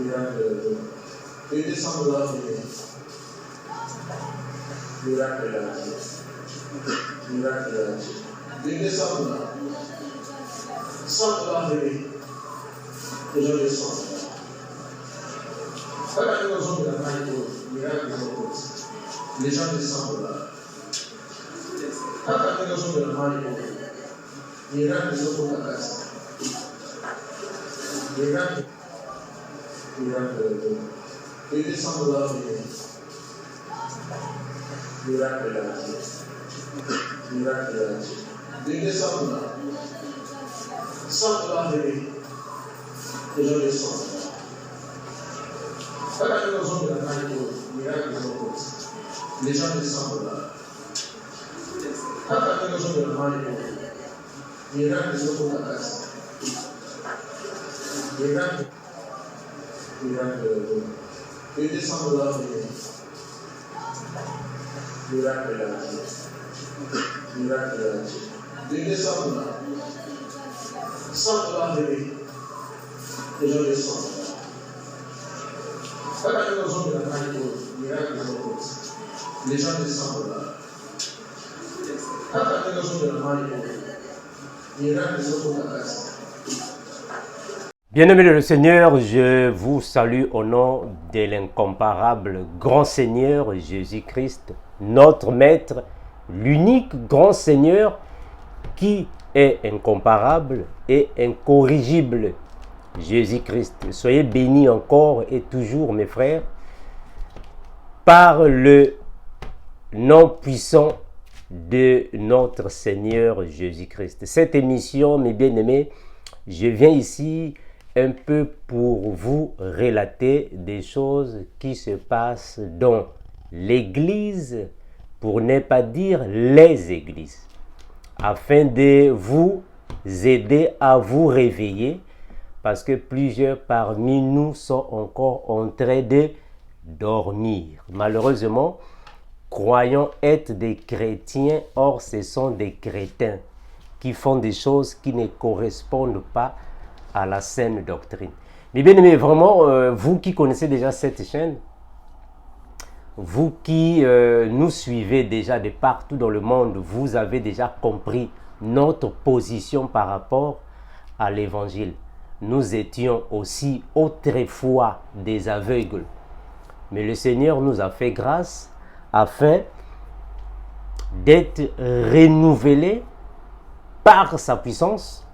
miracle. Et descendre là, miracle là. Miracle là. Et descendre là. Centre là, les gens descendent. Quand nous sommes dans la main, miracle les gens descendent là. Quand nous sommes dans la main, miracle sont dans la casa. Miracle. Et descendre là, miracle là. Miracle là. Et descendre là. Centre là, les gens descendent. Quand nous sommes dans la main, miracle les gens descendent là. Quand nous sommes dans la main, miracle sont dans la casa. Miracle. Et descendre là, miracle là. Miracle là. Et descendre là. Centre là, les gens descendent. Quand nous sommes dans la main, miracle les gens descendent là. Quand nous sommes dans la main, miracle sont dans la casa. Bien-aimés de le Seigneur, je vous salue au nom de l'incomparable grand Seigneur Jésus-Christ, notre Maître, l'unique grand Seigneur qui est incomparable et incorrigible. Jésus-Christ, soyez bénis encore et toujours, mes frères, par le nom puissant de notre Seigneur Jésus-Christ. Cette émission, mes bien-aimés, je viens ici un peu pour vous relater des choses qui se passent dans l'Église, pour ne pas dire les églises, afin de vous aider à vous réveiller, parce que plusieurs parmi nous sont encore en train de dormir. Malheureusement, croyons être des chrétiens, or ce sont des crétins qui font des choses qui ne correspondent pas à la saine doctrine. Mais bien aimé, vraiment, vous qui connaissez déjà cette chaîne, vous qui nous suivez déjà de partout dans le monde, vous avez déjà compris notre position par rapport à l'évangile. Nous étions aussi autrefois des aveugles. Mais le Seigneur nous a fait grâce afin d'être renouvelés par sa puissance.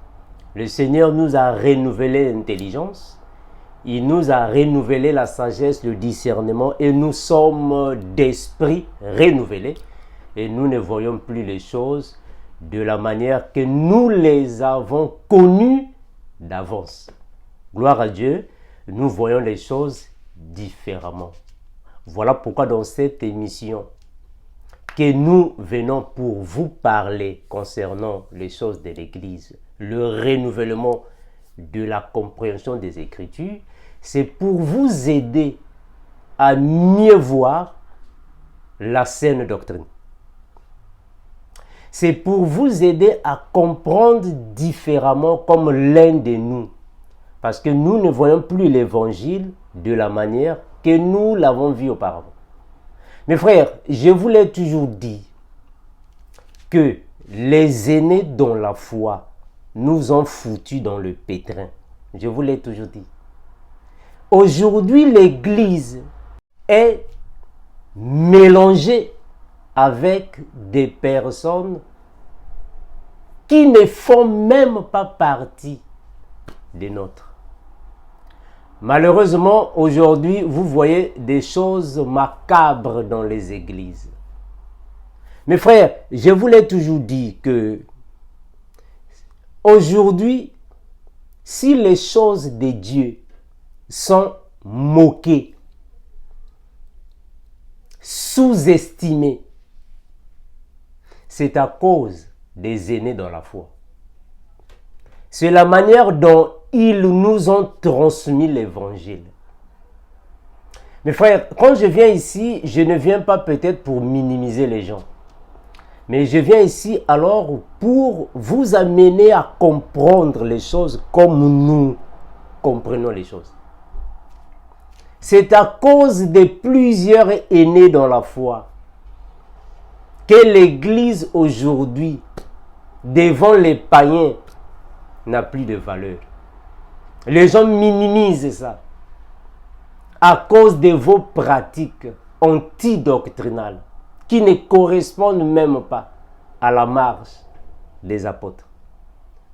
Le Seigneur nous a renouvelé l'intelligence. Il nous a renouvelé la sagesse, le discernement, et nous sommes d'esprit renouvelés. Et nous ne voyons plus les choses de la manière que nous les avons connues d'avance. Gloire à Dieu, nous voyons les choses différemment. Voilà pourquoi dans cette émission que nous venons pour vous parler concernant les choses de l'Église, le renouvellement de la compréhension des Écritures, c'est pour vous aider à mieux voir la saine doctrine. C'est pour vous aider à comprendre différemment comme l'un de nous. Parce que nous ne voyons plus l'Évangile de la manière que nous l'avons vu auparavant. Mes frères, je vous l'ai toujours dit que les aînés dans la foi nous ont foutus dans le pétrin. Je vous l'ai toujours dit. Aujourd'hui, l'Église est mélangée avec des personnes qui ne font même pas partie des nôtres. Malheureusement, aujourd'hui, vous voyez des choses macabres dans les églises. Mes frères, je vous l'ai toujours dit que aujourd'hui, si les choses de Dieu sont moquées, sous-estimées, c'est à cause des aînés dans la foi. C'est la manière dont ils nous ont transmis l'évangile. Mes frères, quand je viens ici, je ne viens pas peut-être pour minimiser les gens. Mais je viens ici alors pour vous amener à comprendre les choses comme nous comprenons les choses. C'est à cause de plusieurs aînés dans la foi que l'Église aujourd'hui, devant les païens, n'a plus de valeur. Les gens minimisent ça à cause de vos pratiques antidoctrinales qui ne correspondent même pas à la marche des apôtres.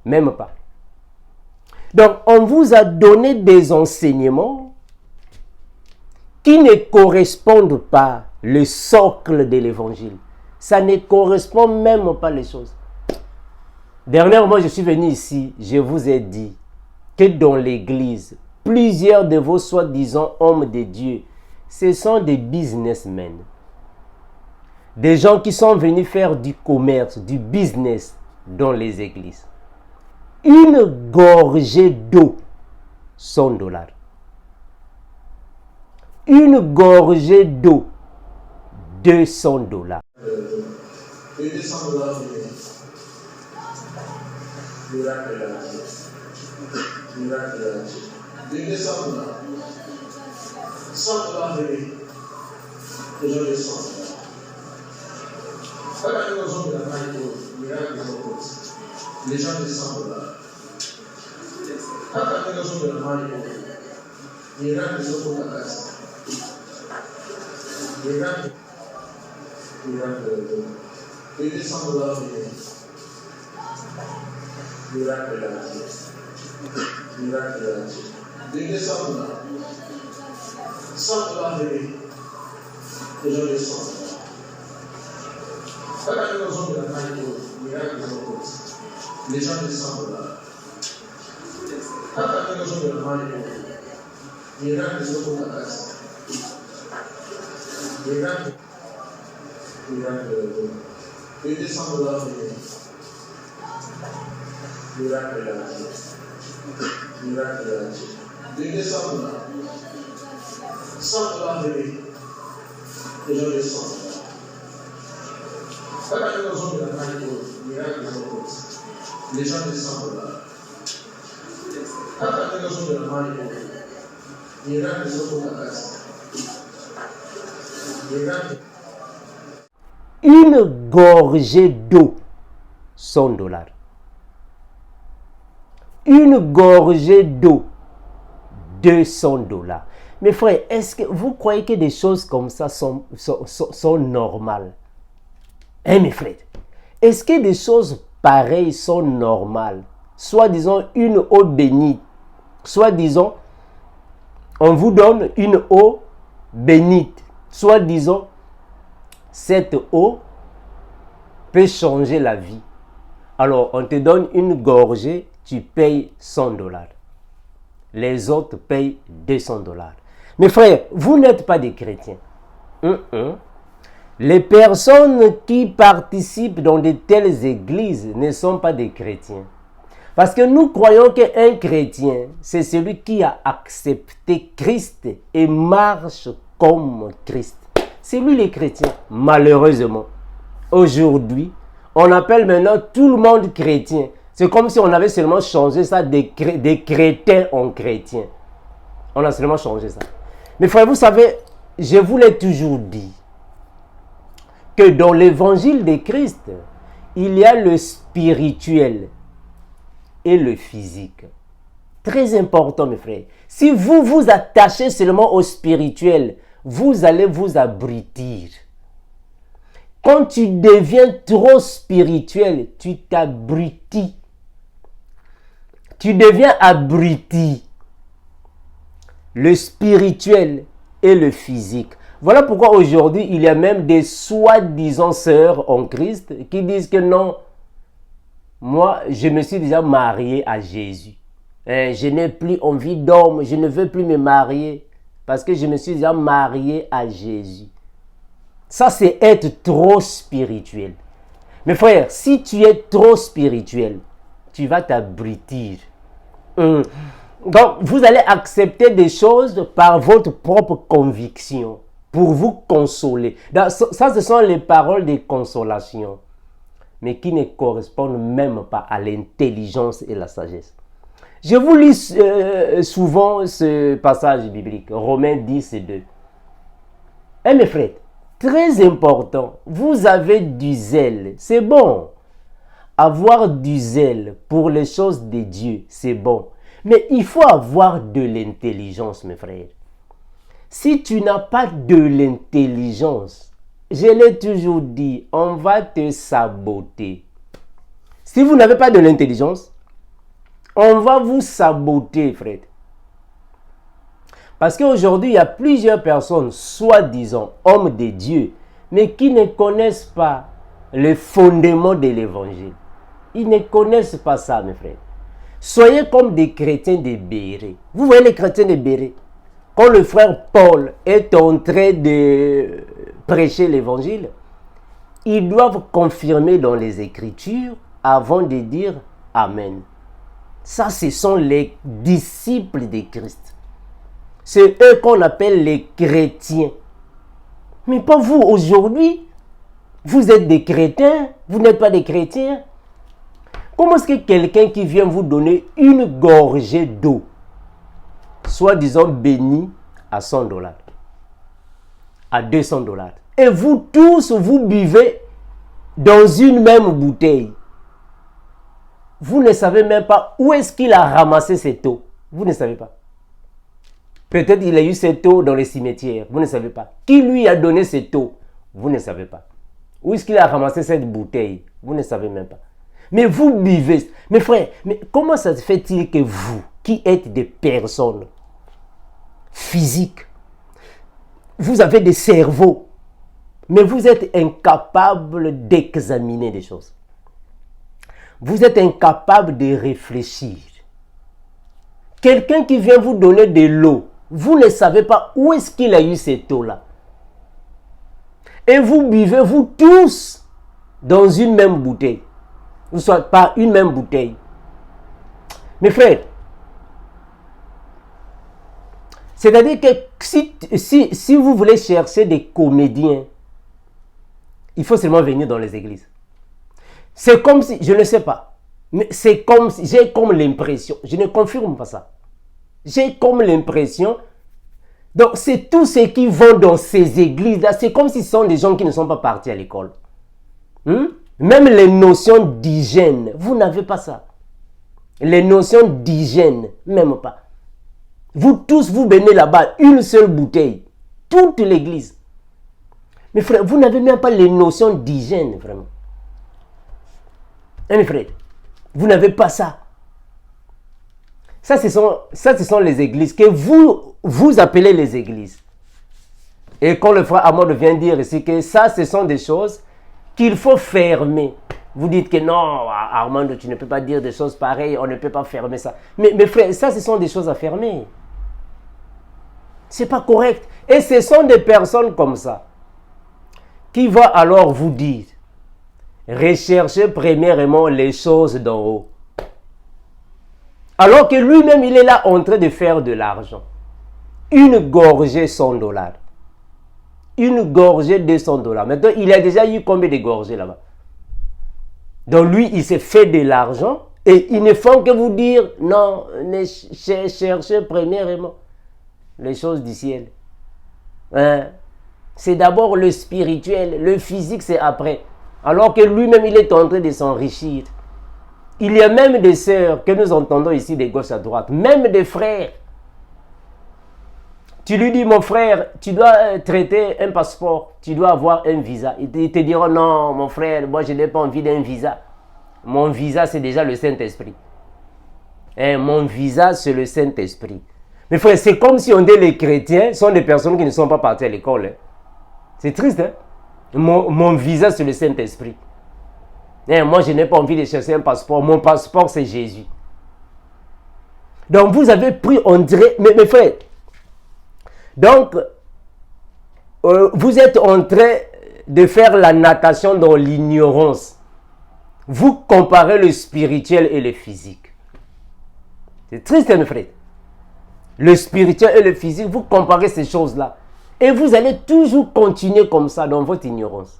Même pas. Donc, on vous a donné des enseignements qui ne correspondent pas le socle de l'évangile. Ça ne correspond même pas les choses. Dernièrement, je suis venu ici, je vous ai dit que dans l'église, plusieurs de vos soi-disant hommes de Dieu, ce sont des businessmen. Des gens qui sont venus faire du commerce, du business dans les églises. Une gorgée d'eau, $100. Une gorgée d'eau, $200. Et $200 miracle de la vie. Miracle de la vie. Et $200. $100 bébé. Les gens descendent. Voilà une raison de la main pour miracle de la vie. Les gens descendent là. Voilà une raison de la main pour miracle de la casa. Miracle. Miracle de la vie. Et $200 bébé. Miracle de la vie. Miracle de la vie. Et $200. $100 bébé. Les gens descendent. Voilà une raison de la main pour miracle de la vie. Les gens descendent là. Voilà une raison de la main pour miracle de la casa. Miracle. Miracle de la vie. Et $200 bébé. Miracle de la vie. Miracle de la vie. Et $200. $100 bébé. Les gens descendent. Voilà une raison de la main pour miracle de la vie. Les gens descendent là. Voilà une raison de la main pour miracle de la casa. Miracle. Une gorgée d'eau, $100. Une gorgée d'eau, $200. Mes frères, est-ce que vous croyez que des choses comme ça sont normales? Hein, mes frères? Est-ce que des choses pareilles sont normales? Soit disons une eau bénite, soit disons on vous donne une eau bénite, soit disons cette eau peut changer la vie. Alors on te donne une gorgée, tu payes $100. Les autres payent $200. Mes frères, vous n'êtes pas des chrétiens. Les personnes qui participent dans de telles églises ne sont pas des chrétiens. Parce que nous croyons qu'un chrétien, c'est celui qui a accepté Christ et marche comme Christ. C'est lui les chrétiens. Malheureusement, aujourd'hui, on appelle maintenant tout le monde chrétien. C'est comme si on avait seulement changé ça des chrétiens en chrétiens. On a seulement changé ça. Mais frère, vous savez, je vous l'ai toujours dit, que dans l'évangile de Christ, il y a le spirituel et le physique. Très important, mes frères. Si vous vous attachez seulement au spirituel, vous allez vous abrutir. Quand tu deviens trop spirituel, tu t'abrutis. Tu deviens abruti. Le spirituel et le physique. Voilà pourquoi aujourd'hui, il y a même des soi-disant sœurs en Christ qui disent que non, moi, je me suis déjà marié à Jésus. Je n'ai plus envie d'homme, je ne veux plus me marier parce que je me suis déjà marié à Jésus. Ça, c'est être trop spirituel. Mes frères, si tu es trop spirituel, tu vas t'abrutir. Donc, vous allez accepter des choses par votre propre conviction pour vous consoler. Ça, ce sont les paroles de consolation, mais qui ne correspondent même pas à l'intelligence et la sagesse. Je vous lis souvent ce passage biblique, Romains 10 et 2. Mes frères, très important, vous avez du zèle, c'est bon. Avoir du zèle pour les choses de Dieu, c'est bon. Mais il faut avoir de l'intelligence, mes frères. Si tu n'as pas de l'intelligence, je l'ai toujours dit, on va te saboter. Si vous n'avez pas de l'intelligence, on va vous saboter, frère. Parce qu'aujourd'hui, il y a plusieurs personnes, soi-disant hommes de Dieu, mais qui ne connaissent pas le fondement de l'évangile. Ils ne connaissent pas ça, mes frères. Soyez comme des chrétiens de Béret. Vous voyez les chrétiens de Béret? Quand le frère Paul est en train de prêcher l'évangile, ils doivent confirmer dans les Écritures avant de dire Amen. Ça, ce sont les disciples de Christ. C'est eux qu'on appelle les chrétiens. Mais pas vous, aujourd'hui. Vous êtes des chrétiens, vous n'êtes pas des chrétiens. Comment est-ce que quelqu'un qui vient vous donner une gorgée d'eau, soi-disant bénie à $100, à $200, et vous tous, vous buvez dans une même bouteille, vous ne savez même pas où est-ce qu'il a ramassé cette eau. Vous ne savez pas. Peut-être qu'il a eu cette eau dans les cimetières. Vous ne savez pas. Qui lui a donné cette eau? Vous ne savez pas. Où est-ce qu'il a ramassé cette bouteille? Vous ne savez même pas. Mais vous buvez. Mes frères, mais comment ça se fait-il que vous, qui êtes des personnes physiques, vous avez des cerveaux, mais vous êtes incapables d'examiner des choses. Vous êtes incapable de réfléchir. Quelqu'un qui vient vous donner de l'eau, vous ne savez pas où est-ce qu'il a eu cette eau-là. Et vous buvez, vous tous, dans une même bouteille. Vous ne soyez pas une même bouteille. Mes frères, c'est-à-dire que si vous voulez chercher des comédiens, il faut seulement venir dans les églises. C'est comme si, je ne sais pas, mais c'est comme si, j'ai comme l'impression, je ne confirme pas ça. J'ai comme l'impression, donc c'est tous ceux qui vont dans ces églises-là, c'est comme si ce sont des gens qui ne sont pas partis à l'école. Même les notions d'hygiène, vous n'avez pas ça. Les notions d'hygiène, même pas. Vous tous, vous venez là-bas, une seule bouteille, toute l'église. Mes frères, vous n'avez même pas les notions d'hygiène, vraiment. Mes frères, vous n'avez pas ça. Ça, ce sont les églises que vous appelez les églises. Et quand le frère Amod vient dire ici que ça, ce sont des choses qu'il faut fermer. Vous dites que non, Armand, tu ne peux pas dire des choses pareilles, on ne peut pas fermer ça. Mais mes frères, ça, ce sont des choses à fermer. Ce n'est pas correct. Et ce sont des personnes comme ça qui vont alors vous dire, recherchez premièrement les choses d'en haut. Alors que lui-même, il est là en train de faire de l'argent. Une gorgée $100. Une gorgée $200. Maintenant, il a déjà eu combien de gorgées là-bas? Donc lui, il s'est fait de l'argent et ils ne font que vous dire, non, cherchez premièrement les choses du ciel. C'est d'abord le spirituel, le physique c'est après. Alors que lui-même, il est en train de s'enrichir. Il y a même des sœurs que nous entendons ici de gauche à droite, même des frères. Tu lui dis, mon frère, tu dois traiter un passeport, tu dois avoir un visa. Ils te diront, non, mon frère, moi je n'ai pas envie d'un visa. Mon visa, c'est déjà le Saint-Esprit. Mon visa, c'est le Saint-Esprit. Mais frère, c'est comme si on dit les chrétiens sont des personnes qui ne sont pas parties à l'école. C'est triste, hein? Mon visa, c'est le Saint-Esprit. Moi, je n'ai pas envie de chercher un passeport. Mon passeport, c'est Jésus. Donc, vous avez pris, on dirait... Mais mes frères, donc, vous êtes en train de faire la natation dans l'ignorance. Vous comparez le spirituel et le physique. C'est triste, mes frères. Le spirituel et le physique, vous comparez ces choses-là. Et vous allez toujours continuer comme ça dans votre ignorance.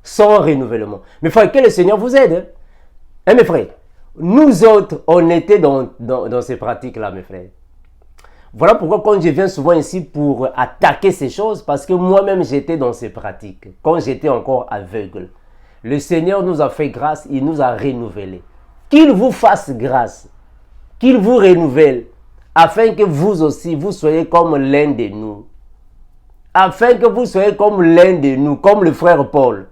Sans renouvellement. Mes frères, que le Seigneur vous aide. Mes frères, nous autres, on était dans ces pratiques-là, mes frères. Voilà pourquoi quand je viens souvent ici pour attaquer ces choses, parce que moi-même j'étais dans ces pratiques, quand j'étais encore aveugle. Le Seigneur nous a fait grâce, il nous a renouvelés. Qu'il vous fasse grâce, qu'il vous renouvelle, afin que vous aussi, vous soyez comme l'un de nous. Afin que vous soyez comme l'un de nous, comme le frère Paul.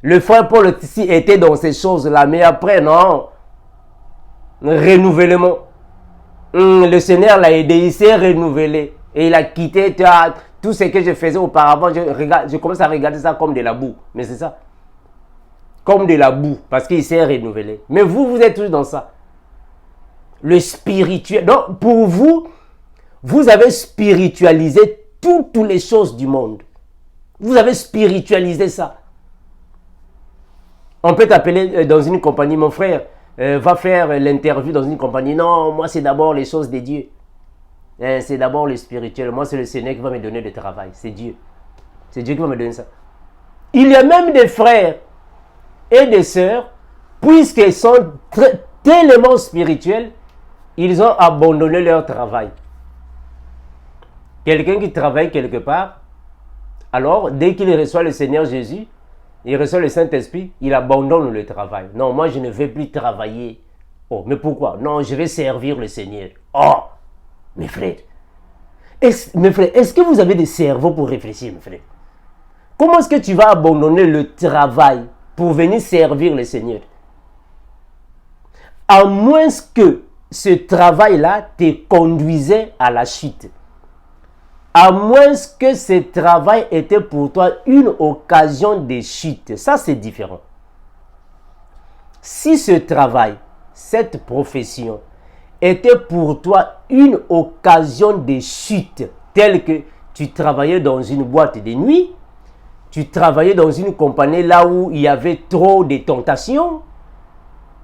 Le frère Paul ici était dans ces choses-là, mais après, non. Renouvellement. Le Seigneur l'a aidé, il s'est renouvelé. Et il a quitté tout ce que je faisais auparavant. Je commence à regarder ça comme de la boue. Mais c'est ça. Comme de la boue, parce qu'il s'est renouvelé. Mais vous, vous êtes tous dans ça. Le spirituel. Donc, pour vous, vous avez spiritualisé toutes les choses du monde. Vous avez spiritualisé ça. On peut t'appeler dans une compagnie, mon frère, va faire l'interview dans une compagnie. Non, moi c'est d'abord les choses de Dieu. C'est d'abord le spirituel. Moi c'est le Seigneur qui va me donner le travail. C'est Dieu. C'est Dieu qui va me donner ça. Il y a même des frères et des sœurs, puisqu'ils sont tellement spirituels, ils ont abandonné leur travail. Quelqu'un qui travaille quelque part, alors dès qu'il reçoit le Seigneur Jésus, il reçoit le Saint-Esprit, il abandonne le travail. Non, moi je ne vais plus travailler. Oh, mais pourquoi? Non, je vais servir le Seigneur. Oh, mes frères. Est-ce que vous avez des cerveaux pour réfléchir, mes frères? Comment est-ce que tu vas abandonner le travail pour venir servir le Seigneur? À moins que ce travail-là te conduisait à la chute. À moins que ce travail était pour toi une occasion de chute. Ça, c'est différent. Si ce travail, cette profession, était pour toi une occasion de chute, telle que tu travaillais dans une boîte de nuit, tu travaillais dans une compagnie là où il y avait trop de tentations,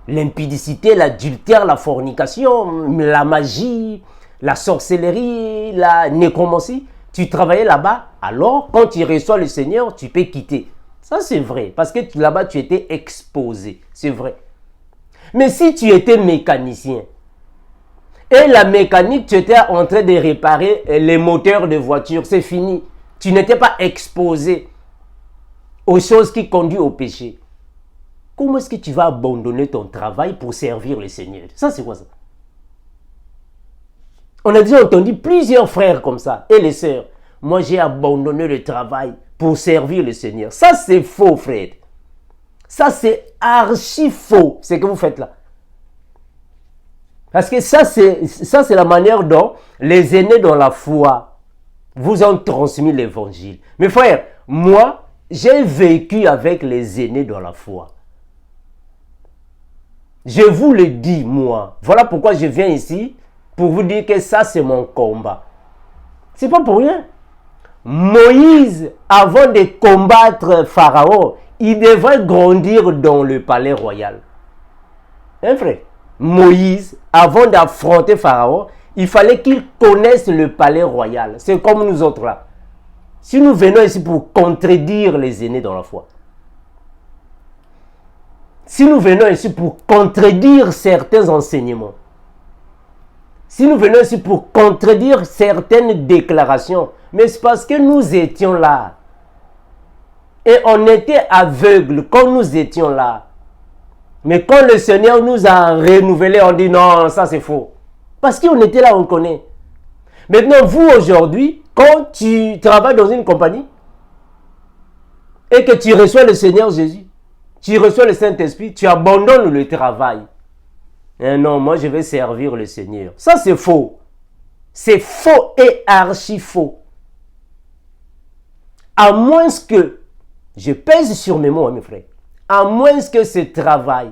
l'impudicité, l'adultère, la fornication, la magie, la sorcellerie, la nécromancie, tu travaillais là-bas, alors quand tu reçois le Seigneur, tu peux quitter. Ça c'est vrai, parce que là-bas tu étais exposé, c'est vrai. Mais si tu étais mécanicien, et la mécanique, tu étais en train de réparer les moteurs de voiture, c'est fini. Tu n'étais pas exposé aux choses qui conduisent au péché. Comment est-ce que tu vas abandonner ton travail pour servir le Seigneur? Ça c'est quoi ça? On a déjà entendu plusieurs frères comme ça, et les sœurs. Moi, j'ai abandonné le travail pour servir le Seigneur. Ça, c'est faux, frère. Ça, c'est archi faux, ce que vous faites là. Parce que ça, c'est la manière dont les aînés dans la foi vous ont transmis l'évangile. Mes frères, moi, j'ai vécu avec les aînés dans la foi. Je vous le dis, moi. Voilà pourquoi je viens ici. Pour vous dire que ça, c'est mon combat. C'est pas pour rien. Moïse, avant de combattre Pharaon, il devrait grandir dans le palais royal. Hein, frère? Moïse, avant d'affronter Pharaon, il fallait qu'il connaisse le palais royal. C'est comme nous autres là. Si nous venons ici pour contredire les aînés dans la foi, si nous venons ici pour contredire certains enseignements, si nous venons ici pour contredire certaines déclarations, mais c'est parce que nous étions là. Et on était aveugles quand nous étions là. Mais quand le Seigneur nous a renouvelés, on dit non, ça c'est faux. Parce qu'on était là, on connaît. Maintenant, vous aujourd'hui, quand tu travailles dans une compagnie et que tu reçois le Seigneur Jésus, tu reçois le Saint-Esprit, tu abandonnes le travail. Et non, moi je vais servir le Seigneur. Ça c'est faux. C'est faux et archi faux. À moins que, je pèse sur mes mots, mes frères, à moins que ce travail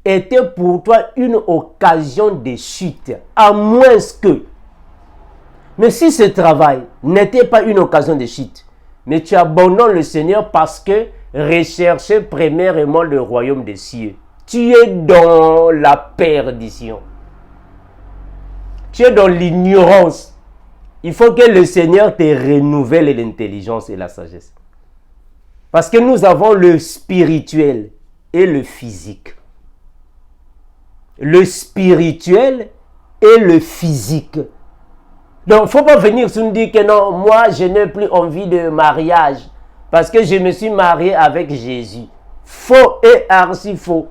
était pour toi une occasion de chute, à moins que. Mais si ce travail n'était pas une occasion de chute, mais tu abandonnes le Seigneur parce que recherchez premièrement le royaume des cieux, tu es dans la perdition. Tu es dans l'ignorance. Il faut que le Seigneur te renouvelle l'intelligence et la sagesse. Parce que nous avons le spirituel et le physique. le spirituel et le physique. Donc, il ne faut pas venir nous dire que non, moi, je n'ai plus envie de mariage parce que je me suis marié avec Jésus. Faux et archi faux.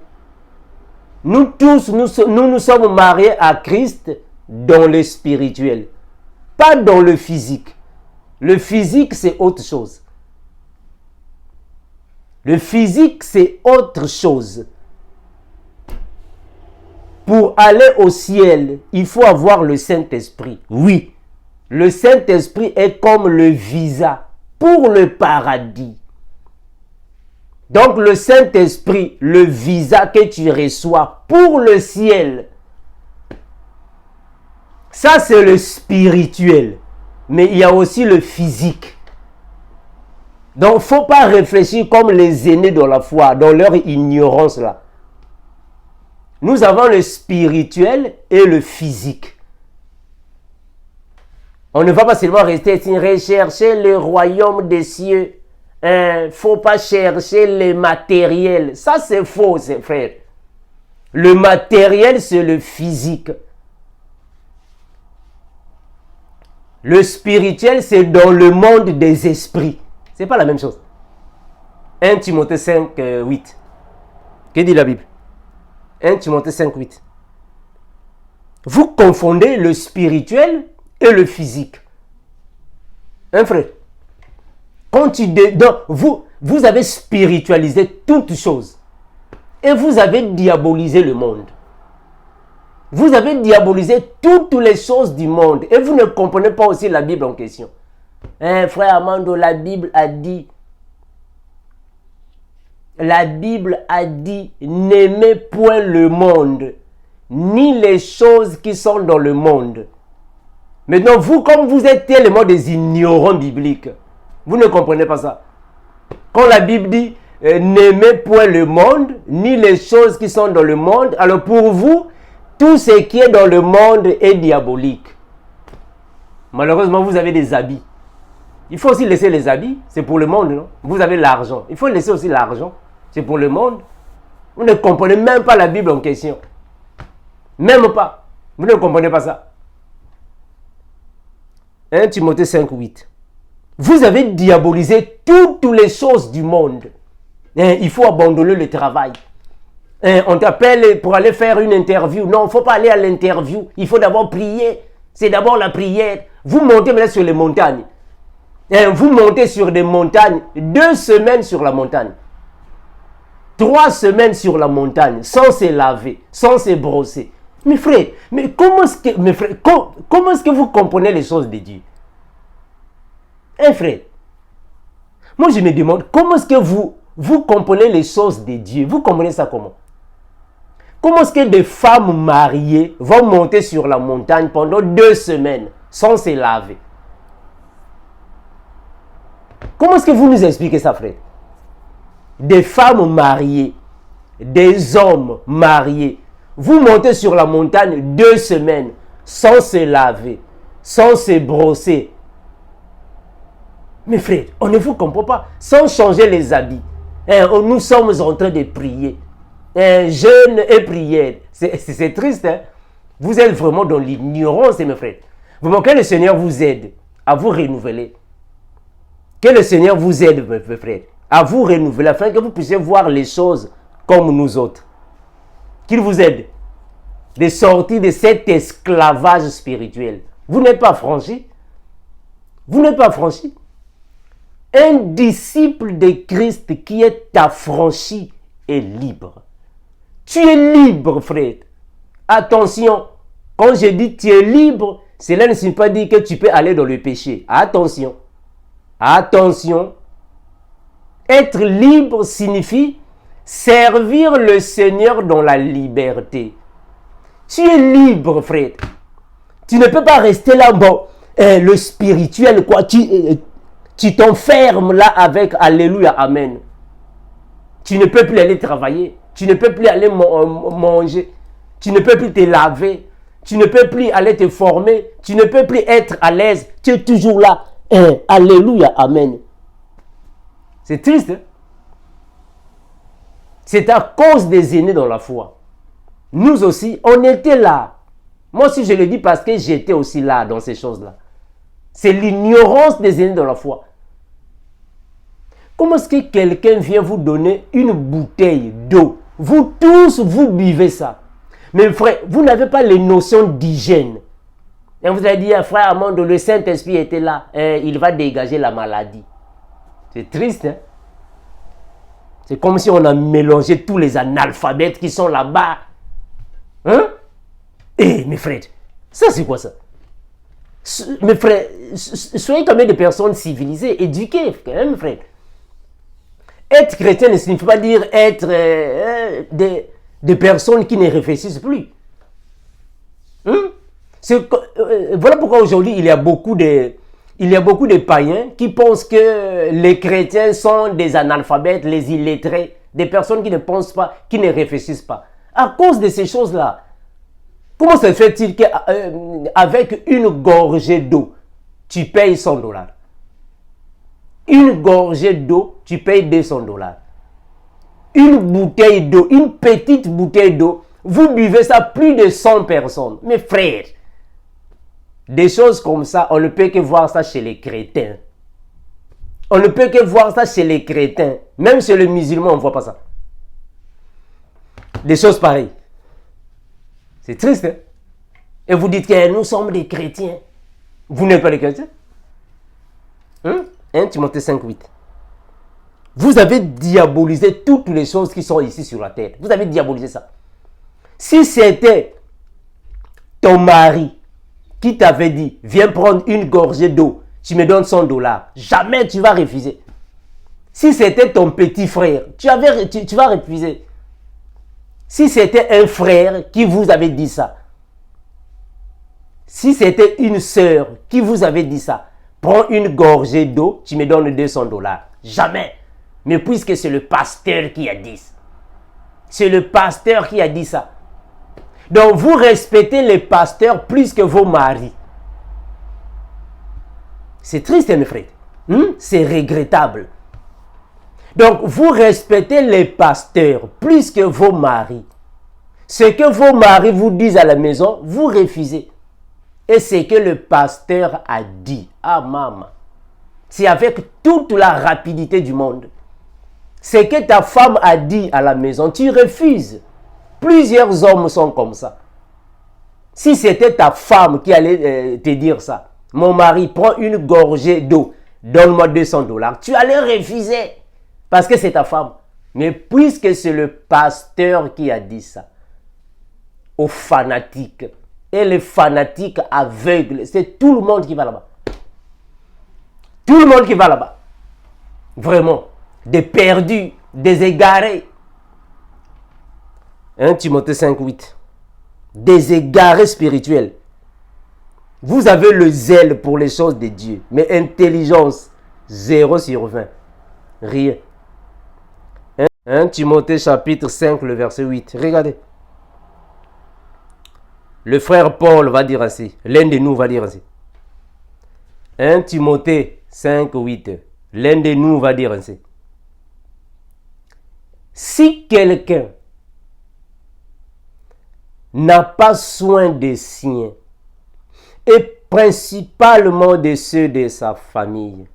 Nous tous, nous sommes mariés à Christ dans le spirituel, pas dans le physique. Le physique, c'est autre chose. Le physique, c'est autre chose. Pour aller au ciel, il faut avoir le Saint-Esprit. Oui, le Saint-Esprit est comme le visa pour le paradis. Donc le Saint-Esprit, le visa que tu reçois pour le ciel, ça c'est le spirituel. Mais il y a aussi le physique. Donc il ne faut pas réfléchir comme les aînés de la foi, dans leur ignorance là. Nous avons le spirituel et le physique. On ne va pas seulement rester ici, rechercher le royaume des cieux. Il ne faut pas chercher le matériel. Ça, c'est faux, frère. Le matériel, c'est le physique. Le spirituel, c'est dans le monde des esprits. Ce n'est pas la même chose. 1 Timothée 5, 8. Que dit la Bible? 1 Timothée 5, 8. Vous confondez le spirituel et le physique. Hein, frère? Quand vous avez spiritualisé toutes choses et vous avez diabolisé le monde. Vous avez diabolisé toutes les choses du monde et vous ne comprenez pas aussi la Bible en question. Hein, frère Armando, la Bible a dit, n'aimez point le monde, ni les choses qui sont dans le monde. Maintenant, vous, comme vous êtes tellement des ignorants bibliques, vous ne comprenez pas ça. Quand la Bible dit n'aimez point le monde, ni les choses qui sont dans le monde, alors pour vous, tout ce qui est dans le monde est diabolique. Malheureusement, vous avez des habits. Il faut aussi laisser les habits, c'est pour le monde, non? Vous avez l'argent. Il faut laisser aussi l'argent, c'est pour le monde. Vous ne comprenez même pas la Bible en question. Même pas. Vous ne comprenez pas ça. 1 Timothée 5, 8. Vous avez diabolisé toutes les choses du monde. Il faut abandonner le travail. On t'appelle pour aller faire une interview. Non, il ne faut pas aller à l'interview. Il faut d'abord prier. C'est d'abord la prière. Vous montez maintenant sur les montagnes. Vous montez sur des montagnes. 2 semaines sur la montagne. 3 semaines sur la montagne. Sans se laver. Sans se brosser. Mes frères, mais comment est-ce que vous comprenez les choses de Dieu? Frère, moi je me demande, comment est-ce que vous comprenez les choses de Dieu? Vous comprenez ça comment? Comment est-ce que des femmes mariées vont monter sur la montagne pendant 2 semaines sans se laver? Comment est-ce que vous nous expliquez ça, frère? Des femmes mariées, des hommes mariés, vous montez sur la montagne 2 semaines sans se laver, sans se brosser. Mes frères, on ne vous comprend pas. Sans changer les habits. Nous sommes en train de prier. Jeûne et prière. C'est triste. Hein? Vous êtes vraiment dans l'ignorance, mes frères. Vraiment, que le Seigneur vous aide à vous renouveler. Que le Seigneur vous aide, mes frères, à vous renouveler, afin que vous puissiez voir les choses comme nous autres. Qu'il vous aide de sortir de cet esclavage spirituel. Vous n'êtes pas franchi. Vous n'êtes pas franchi. Un disciple de Christ qui est affranchi est libre. Tu es libre, frère. Attention, quand je dis tu es libre, cela ne signifie pas dire que tu peux aller dans le péché. Attention. Attention. Être libre signifie servir le Seigneur dans la liberté. Tu es libre, frère. Tu ne peux pas rester là, bon, le spirituel, quoi. Tu t'enfermes là avec Alléluia, Amen. Tu ne peux plus aller travailler. Tu ne peux plus aller manger. Tu ne peux plus te laver. Tu ne peux plus aller te former. Tu ne peux plus être à l'aise. Tu es toujours là. Alléluia, Amen. C'est triste. Hein? C'est à cause des aînés dans la foi. Nous aussi, on était là. Moi aussi, je le dis parce que j'étais aussi là dans ces choses-là. C'est l'ignorance des aînés de la foi. Comment est-ce que quelqu'un vient vous donner une bouteille d'eau? Vous tous, vous buvez ça. Mais frère, vous n'avez pas les notions d'hygiène. Et vous avez dit, frère Amando, le Saint-Esprit était là. Il va dégager la maladie. C'est triste, hein? C'est comme si on a mélangé tous les analphabètes qui sont là-bas. Hein? Eh, mes frères, ça c'est quoi ça? Mes frères, soyez quand même des personnes civilisées, éduquées, quand même, mes frères. Être chrétien ne signifie pas dire être des personnes qui ne réfléchissent plus. Voilà pourquoi aujourd'hui il y a beaucoup de païens qui pensent que les chrétiens sont des analphabètes, les illettrés, des personnes qui ne pensent pas, qui ne réfléchissent pas. À cause de ces choses-là, comment se fait-il qu'avec une gorgée d'eau, tu payes $100? Une gorgée d'eau, tu payes $200. Une bouteille d'eau, une petite bouteille d'eau, vous buvez ça plus de 100 personnes. Mes frères, des choses comme ça, on ne peut que voir ça chez les chrétiens. On ne peut que voir ça chez les chrétiens. Même chez les musulmans, on ne voit pas ça. Des choses pareilles. C'est triste, hein? Et vous dites que nous sommes des chrétiens. Vous n'êtes pas des chrétiens? 1 Timothée 5:8. Vous avez diabolisé toutes les choses qui sont ici sur la terre. Vous avez diabolisé ça. Si c'était ton mari qui t'avait dit, viens prendre une gorgée d'eau, tu me donnes $100, jamais tu vas refuser. Si c'était ton petit frère, tu vas refuser. Si c'était un frère qui vous avait dit ça, si c'était une sœur qui vous avait dit ça, prends une gorgée d'eau, tu me donnes $200. Jamais. Mais puisque c'est le pasteur qui a dit ça. C'est le pasteur qui a dit ça. Donc vous respectez les pasteurs plus que vos maris. C'est triste, mes frères. C'est regrettable. Donc vous respectez les pasteurs plus que vos maris. Ce que vos maris vous disent à la maison, vous refusez. Et c'est que le pasteur a dit. Ah maman. C'est avec toute la rapidité du monde. Ce que ta femme a dit à la maison, tu refuses. Plusieurs hommes sont comme ça. Si c'était ta femme qui allait te dire ça, mon mari, prend une gorgée d'eau, donne-moi $200, tu allais refuser. Parce que c'est ta femme. Mais puisque c'est le pasteur qui a dit ça, aux fanatiques, et les fanatiques aveugles, c'est tout le monde qui va là-bas. Tout le monde qui va là-bas. Vraiment. Des perdus, des égarés. 1 Timothée 5:8. Des égarés spirituels. Vous avez le zèle pour les choses de Dieu, mais intelligence, 0/20. Rien. 1 Timothée chapitre 5, le verset 8. Regardez. Le frère Paul va dire ainsi. L'un de nous va dire ainsi. 1 Timothée 5:8. L'un de nous va dire ainsi. Si quelqu'un n'a pas soin des siens, et principalement de ceux de sa famille,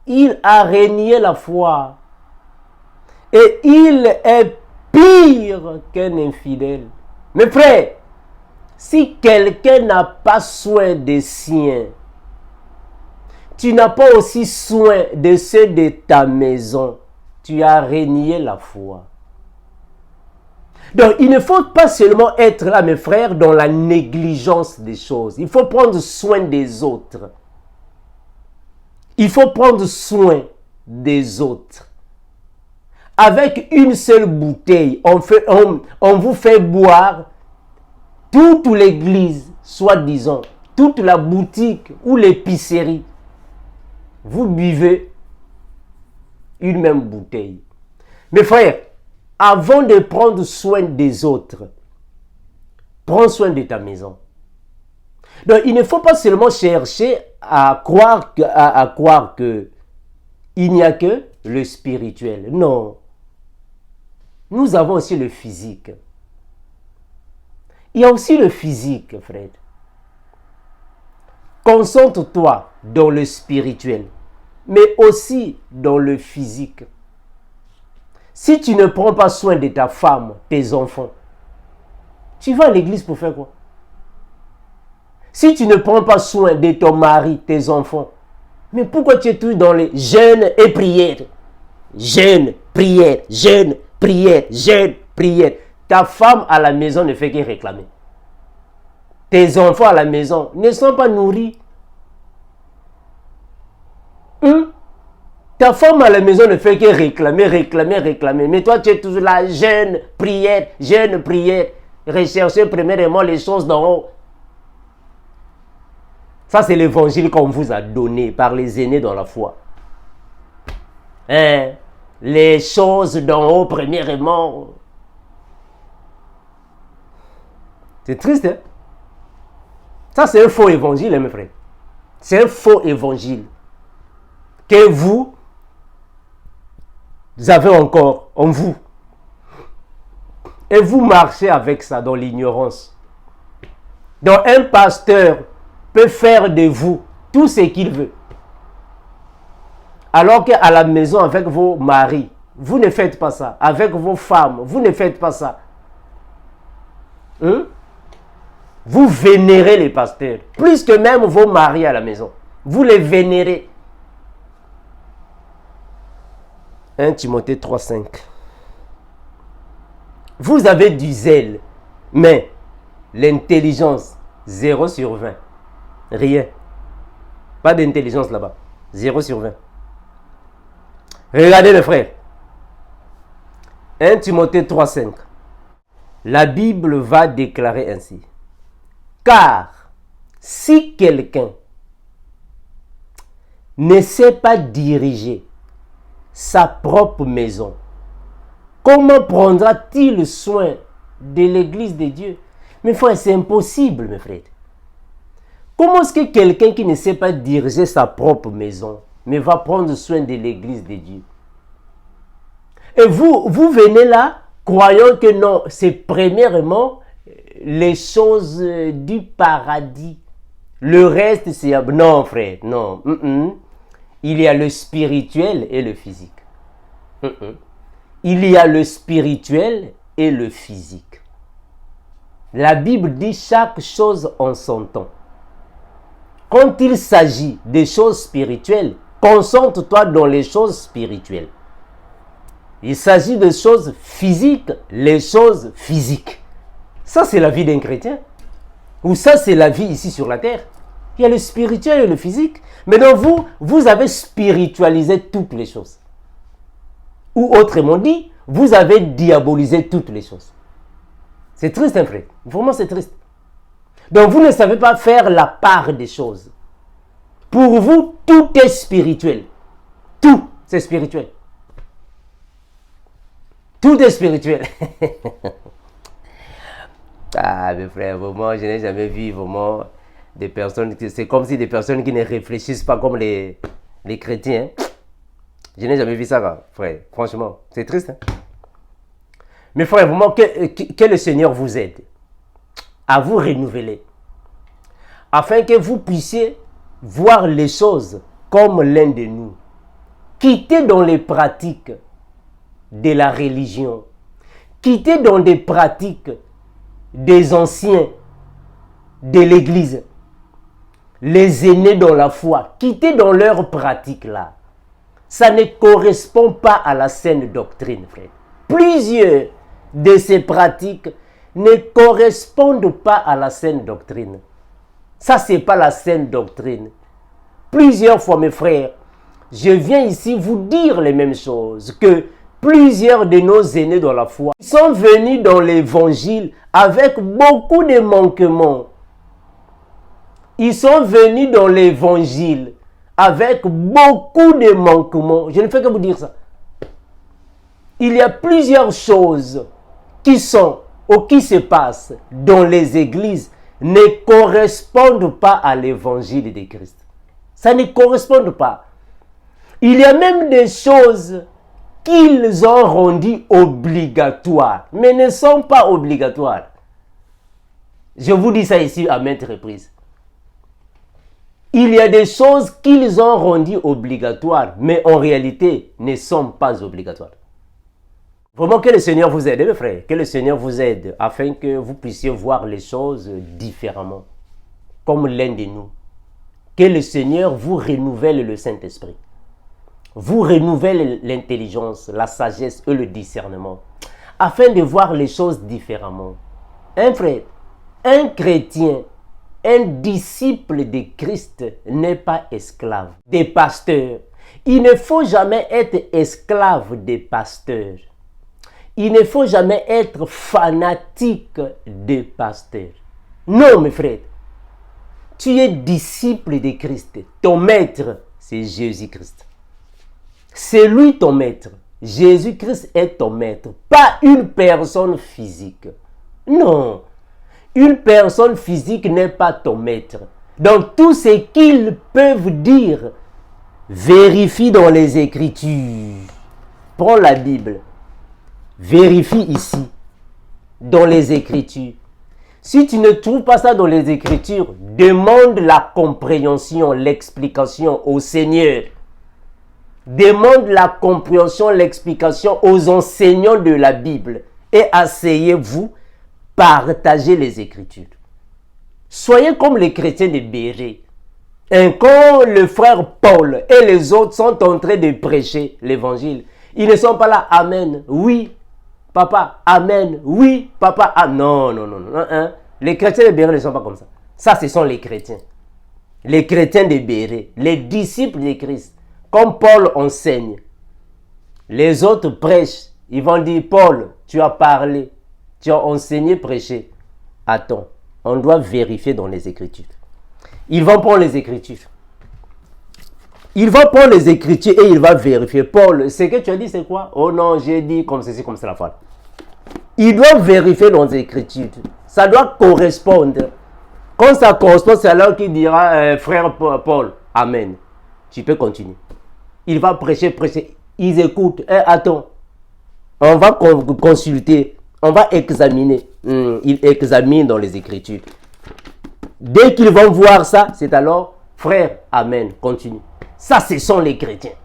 il a renié la foi, et il est pire qu'un infidèle. Mes frères, si quelqu'un n'a pas soin des siens, tu n'as pas aussi soin de ceux de ta maison, tu as renié la foi. Donc, il ne faut pas seulement être là, mes frères, dans la négligence des choses. Il faut prendre soin des autres. Il faut prendre soin des autres. Avec une seule bouteille, on vous fait boire toute l'église, soi-disant, toute la boutique ou l'épicerie. Vous buvez une même bouteille. Mes frères, avant de prendre soin des autres, prends soin de ta maison. Donc, il ne faut pas seulement chercher à croire que il n'y a que le spirituel. Non. Nous avons aussi le physique. Il y a aussi le physique, frère. Concentre-toi dans le spirituel, mais aussi dans le physique. Si tu ne prends pas soin de ta femme, tes enfants, tu vas à l'église pour faire quoi? Si tu ne prends pas soin de ton mari, tes enfants, mais pourquoi tu es toujours dans les jeûnes et prières? Jeûne, prière, jeûne, prière, jeûne, prière. Ta femme à la maison ne fait que réclamer. Tes enfants à la maison ne sont pas nourris. Ta femme à la maison ne fait que réclamer, réclamer, réclamer. Mais toi, tu es toujours là, jeûne, prière, recherchez premièrement les choses d'en haut. Ça, c'est l'évangile qu'on vous a donné par les aînés dans la foi. Hein? Les choses d'en haut, premièrement. C'est triste, hein? Ça, c'est un faux évangile, hein, mes frères. C'est un faux évangile que vous avez encore en vous. Et vous marchez avec ça dans l'ignorance. Donc, un pasteur peut faire de vous tout ce qu'il veut. Alors qu'à la maison, avec vos maris, vous ne faites pas ça. Avec vos femmes, vous ne faites pas ça. Vous vénérez les pasteurs. Plus que même vos maris à la maison. Vous les vénérez. 1 Timothée 3,5. Vous avez du zèle, mais l'intelligence, 0 sur 20. Rien. Pas d'intelligence là-bas. 0 sur 20. Regardez le frère. 1 Timothée 3,5. La Bible va déclarer ainsi. Car si quelqu'un ne sait pas diriger sa propre maison, comment prendra-t-il soin de l'église de Dieu? Mes frères, c'est impossible, mes frères. Comment est-ce que quelqu'un qui ne sait pas diriger sa propre maison, mais va prendre soin de l'église de Dieu? Et vous venez là, croyant que non, c'est premièrement les choses du paradis. Le reste, c'est... Non, frère, non. Il y a le spirituel et le physique. Il y a le spirituel et le physique. La Bible dit chaque chose en son temps. Quand il s'agit des choses spirituelles, concentre-toi dans les choses spirituelles. Il s'agit de choses physiques, les choses physiques. Ça, c'est la vie d'un chrétien. Ou ça, c'est la vie ici sur la terre. Il y a le spirituel et le physique. Mais donc vous avez spiritualisé toutes les choses. Ou autrement dit, vous avez diabolisé toutes les choses. C'est triste, hein, frère. Vraiment, c'est triste. Donc, vous ne savez pas faire la part des choses. Pour vous, tout est spirituel. Tout, c'est spirituel. Tout est spirituel. Ah, mes frères, vraiment, je n'ai jamais vu vraiment des personnes... C'est comme si des personnes qui ne réfléchissent pas comme les chrétiens. Je n'ai jamais vu ça, frère. Franchement, c'est triste. Hein? Mais frère, vraiment, que le Seigneur vous aide à vous renouveler. Afin que vous puissiez voir les choses comme l'un de nous. Quittez dans les pratiques de la religion. Quittez dans des pratiques des anciens de l'Église. Les aînés dans la foi. Quittez dans leurs pratiques là. Ça ne correspond pas à la saine doctrine, frère. Plusieurs de ces pratiques ne correspondent pas à la saine doctrine. Ça, ce n'est pas la saine doctrine. Plusieurs fois, mes frères, je viens ici vous dire les mêmes choses, que plusieurs de nos aînés dans la foi sont venus dans l'évangile avec beaucoup de manquements. Ils sont venus dans l'évangile avec beaucoup de manquements. Je ne fais que vous dire ça. Il y a plusieurs choses qui sont ou qui se passent dans les églises ne correspondent pas à l'évangile de Christ. Ça ne correspond pas. Il y a même des choses qu'ils ont rendues obligatoires, mais ne sont pas obligatoires. Je vous dis ça ici à maintes reprises. Il y a des choses qu'ils ont rendues obligatoires, mais en réalité ne sont pas obligatoires. Vraiment que le Seigneur vous aide, mes frères, que le Seigneur vous aide afin que vous puissiez voir les choses différemment, comme l'un de nous. Que le Seigneur vous renouvelle le Saint-Esprit, vous renouvelle l'intelligence, la sagesse et le discernement, afin de voir les choses différemment. Un frère, un chrétien, un disciple de Christ n'est pas esclave des pasteurs. Il ne faut jamais être esclave des pasteurs. Il ne faut jamais être fanatique des pasteurs. Non, mes frères. Tu es disciple de Christ. Ton maître, c'est Jésus-Christ. C'est lui ton maître. Jésus-Christ est ton maître. Pas une personne physique. Non. Une personne physique n'est pas ton maître. Donc tout ce qu'ils peuvent dire, vérifie dans les Écritures. Prends la Bible. Vérifie ici, dans les Écritures. Si tu ne trouves pas ça dans les Écritures, demande la compréhension, l'explication au Seigneur. Demande la compréhension, l'explication aux enseignants de la Bible. Et asseyez-vous, partagez les Écritures. Soyez comme les chrétiens de Béret. Et quand le frère Paul et les autres sont en train de prêcher l'évangile, ils ne sont pas là, amen, oui, papa, amen, oui, papa, ah, non. Les chrétiens de Béret ne sont pas comme ça. Ça, ce sont les chrétiens. Les chrétiens de Béret, les disciples de Christ. Comme Paul enseigne, les autres prêchent. Ils vont dire, Paul, tu as parlé, tu as enseigné, prêché. Attends, on doit vérifier dans les Écritures. Ils vont prendre les Écritures. Il va prendre les Écritures et il va vérifier. Paul, ce que tu as dit, c'est quoi? Oh non, j'ai dit comme ceci, comme cela. Il doit vérifier dans les Écritures. Ça doit correspondre. Quand ça correspond, c'est alors qu'il dira, frère Paul, amen. Tu peux continuer. Il va prêcher. Ils écoutent. Attends, on va consulter. On va examiner. Ils examinent dans les Écritures. Dès qu'ils vont voir ça, c'est alors, frère, amen, continue. Ça, ce sont les chrétiens.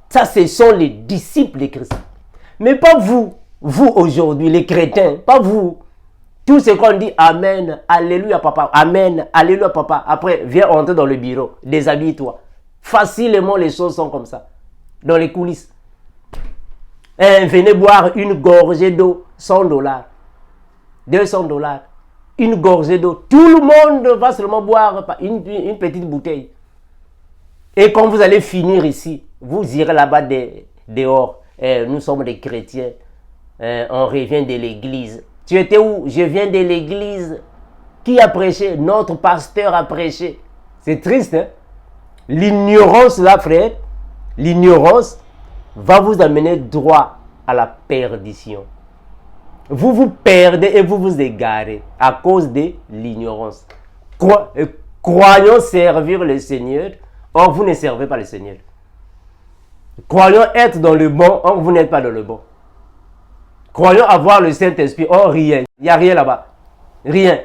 Ça, ce sont les disciples de Christ. Mais pas vous. Vous, aujourd'hui, les chrétiens. Pas vous. Tout ce qu'on dit, amen, alléluia, papa. Amen, alléluia, papa. Après, viens entrer dans le bureau. Déshabille-toi. Facilement, les choses sont comme ça. Dans les coulisses. Venez boire une gorgée d'eau. $100. $200. Une gorgée d'eau. Tout le monde va seulement boire une petite bouteille. Et quand vous allez finir ici, vous irez là-bas dehors. Nous sommes des chrétiens. On revient de l'église. Tu étais où? Je viens de l'église. Qui a prêché? Notre pasteur a prêché. C'est triste, hein? L'ignorance, là, frère, l'ignorance va vous amener droit à la perdition. Vous vous perdez et vous vous égarez à cause de l'ignorance. Croyons servir le Seigneur, or vous ne servez pas le Seigneur. Croyons être dans le bon, or vous n'êtes pas dans le bon. Croyons avoir le Saint-Esprit, or rien. Il n'y a rien là-bas. Rien.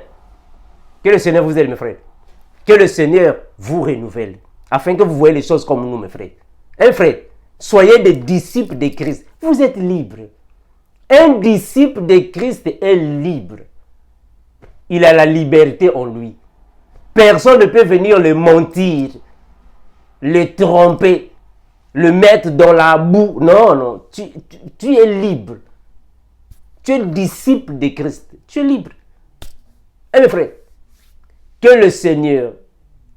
Que le Seigneur vous aide, mes frères. Que le Seigneur vous renouvelle, afin que vous voyez les choses comme nous, mes frères. Un frère, soyez des disciples de Christ. Vous êtes libres. Un disciple de Christ est libre. Il a la liberté en lui. Personne ne peut venir le mentir, le tromper, le mettre dans la boue. Non. Tu es libre. Tu es disciple de Christ. Tu es libre. Et mes frères, que le Seigneur,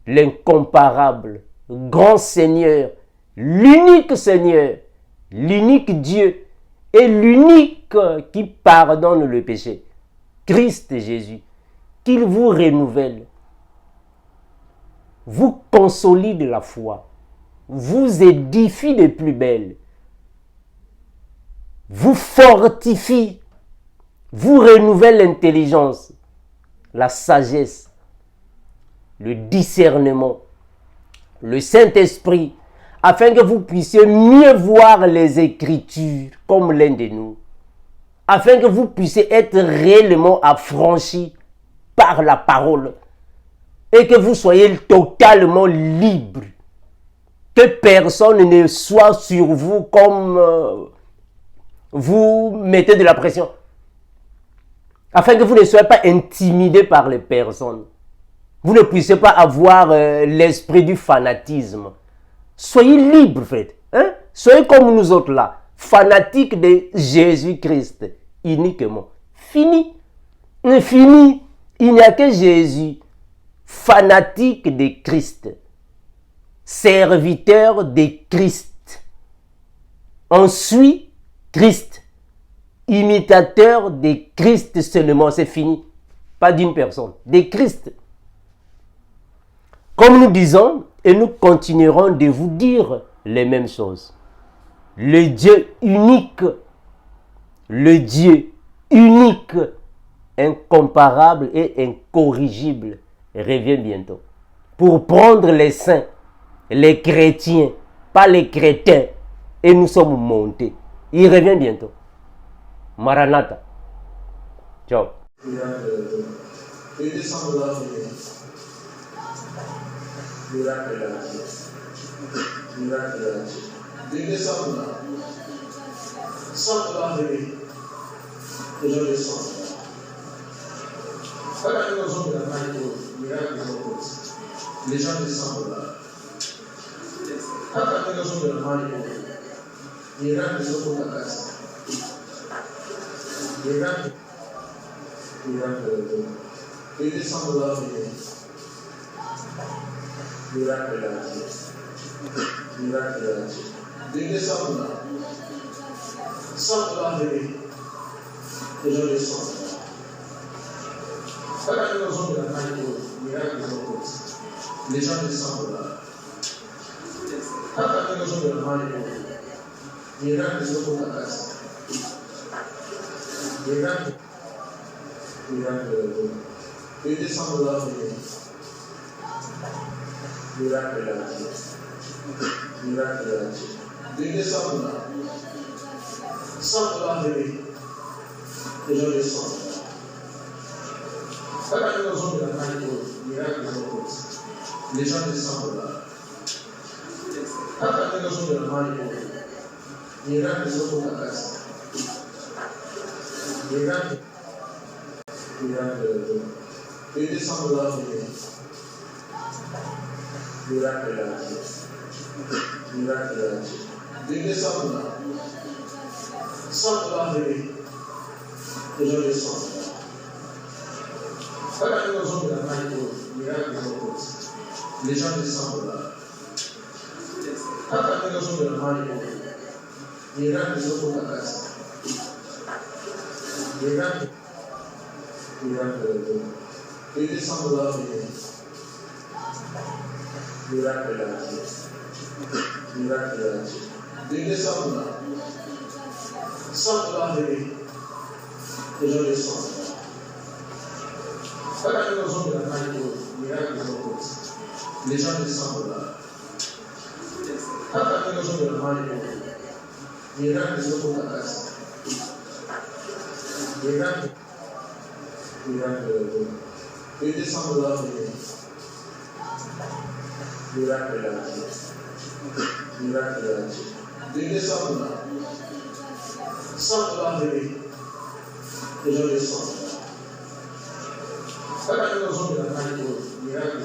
l'incomparable, grand Seigneur, l'unique Dieu et l'unique qui pardonne le péché, Christ Jésus, qu'il vous renouvelle, vous consolide la foi, vous édifie de plus belle, vous fortifie, vous renouvelle l'intelligence, la sagesse, le discernement, le Saint-Esprit, afin que vous puissiez mieux voir les Écritures comme l'un de nous, afin que vous puissiez être réellement affranchis par la parole et que vous soyez totalement libre. Que personne ne soit sur vous comme vous mettez de la pression. Afin que vous ne soyez pas intimidé par les personnes. Vous ne puissiez pas avoir l'esprit du fanatisme. Soyez libre, frère. Hein? Soyez comme nous autres là, fanatiques de Jésus-Christ uniquement. Fini. Fini. Il n'y a que Jésus, fanatique de Christ, serviteur de Christ. On suit Christ, imitateur de Christ seulement. C'est fini. Pas d'une personne, de Christ. Comme nous disons, et nous continuerons de vous dire les mêmes choses. Le Dieu unique, incomparable et incorrigible, revient bientôt. Pour prendre les saints, les chrétiens, pas les crétins, et nous sommes montés. Il revient bientôt. Maranatha. Ciao. Miracle là. Miracle là. Des décembre là. Sans la venir. Les gens descendent. Quand nous sommes dans la main, miracle les gens descendent là. Quand nous sommes dans la main, miracle sont dans la casse. Miracle. Les décembre là venir. Miracle là. Miracle là. Des décembre là. Sans la venir. Les gens descendent. Quand nous sommes dans la main, miracle les gens descendent là. Quand nous sommes dans la main, miracle sont dans la casse. Miracle. Les descendent là venir. Miracle là. Miracle là. Des décembre là. Sans la venir. Les gens descendent. Quand nous sommes dans la main, miracle les gens descendent là. Quand nous sommes dans la main, miracle sont dans la casse. Miracle. Les descendent là venir. Miracle là. Miracle là. Les descendent là. Sans la venir. Les gens descendent. Quand nous sommes dans la main, miracle les gens descendent là. Quand nous sommes dans la main, miracle sont dans la casse. Miracle. Les descendent là venir. Miracle là. Miracle là. Les descendent là. Sans la venir. Les gens descendent. Quand nous sommes dans la main, miracle les gens descendent là. Quand nous sommes dans la main, miracle sont dans la casse. Miracle. Les descendent là venir. Miracle là. Miracle là. Les descendent là. Sans la venir. Les gens descendent. Quand nous sommes dans la main, miracle